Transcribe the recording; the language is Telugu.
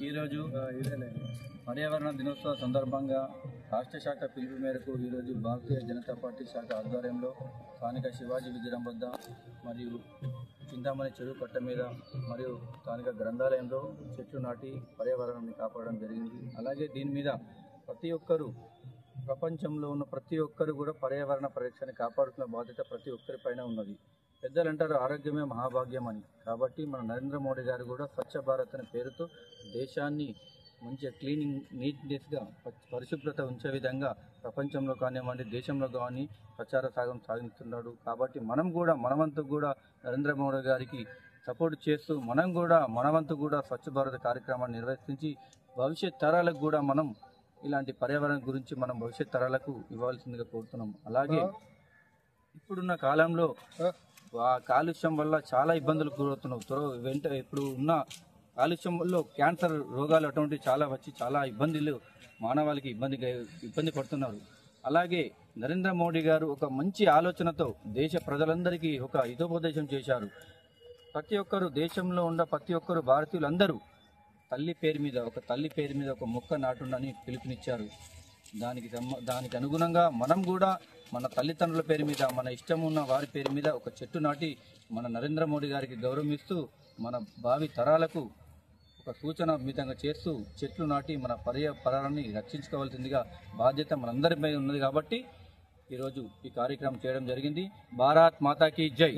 ఈరోజు పర్యావరణ దినోత్సవ సందర్భంగా రాష్ట్ర శాఖ పిలుపు మేరకు ఈరోజు భారతీయ జనతా పార్టీ శాఖ ఆధ్వర్యంలో స్థానిక శివాజీ విగ్రహం వద్ద మరియు చింతామణి చెరువు కట్ట మీద మరియు స్థానిక గ్రంథాలయంలో చెట్లు నాటి పర్యావరణాన్ని కాపాడడం జరిగింది. అలాగే దీని మీద ప్రతి ఒక్కరూ ప్రపంచంలో ఉన్న ప్రతి ఒక్కరు కూడా పర్యావరణ పరిరక్షణ కాపాడుతున్న బాధ్యత ప్రతి ఒక్కరిపైన ఉన్నది. పెద్దలు అంటారు ఆరోగ్యమే మహాభాగ్యం అని. కాబట్టి మన నరేంద్ర మోడీ గారు కూడా స్వచ్ఛ భారత్ అనే పేరుతో దేశాన్ని మంచిగా క్లీనింగ్ నీట్నెస్గా పరిశుభ్రత ఉంచే విధంగా ప్రపంచంలో కానివ్వండి దేశంలో కానీ ప్రచార సాగిస్తున్నాడు. కాబట్టి మనవంతు కూడా నరేంద్ర మోడీ గారికి సపోర్ట్ చేస్తూ మనవంతు కూడా స్వచ్ఛ భారత్ కార్యక్రమాన్ని నిర్వర్తించి భవిష్యత్ తరాలకు కూడా మనం ఇలాంటి పర్యావరణం గురించి మనం భవిష్యత్ తరాలకు ఇవ్వాల్సిందిగా కోరుతున్నాం. అలాగే ఇప్పుడున్న కాలంలో కాలుష్యం వల్ల చాలా ఇబ్బందులు గురవుతున్నాం. ఇప్పుడు ఉన్న కాలుష్యం వల్ల క్యాన్సర్ రోగాలు అటువంటివి చాలా వచ్చి చాలా ఇబ్బందులు మానవాళికి ఇబ్బంది పడుతున్నారు. అలాగే నరేంద్ర మోడీ గారు ఒక మంచి ఆలోచనతో దేశ ప్రజలందరికీ ఒక హితోపదేశం చేశారు. ప్రతి ఒక్కరు దేశంలో ఉన్న ప్రతి ఒక్కరు భారతీయులందరూ తల్లి పేరు మీద ఒక మొక్క నాటుండని పిలుపునిచ్చారు. దానికి అనుగుణంగా మనం కూడా మన తల్లిదండ్రుల పేరు మీద మన ఇష్టం ఉన్న వారి పేరు మీద ఒక చెట్టు నాటి మన నరేంద్ర మోడీ గారికి గౌరవిస్తూ మన భావి తరాలకు ఒక సూచన మితంగా చేస్తూ చెట్లు నాటి మన పర్యావరణాన్ని రక్షించుకోవాల్సిందిగా బాధ్యత మనందరిపై ఉన్నది. కాబట్టి ఈరోజు ఈ కార్యక్రమం చేయడం జరిగింది. భారత్ మాతాకి జై.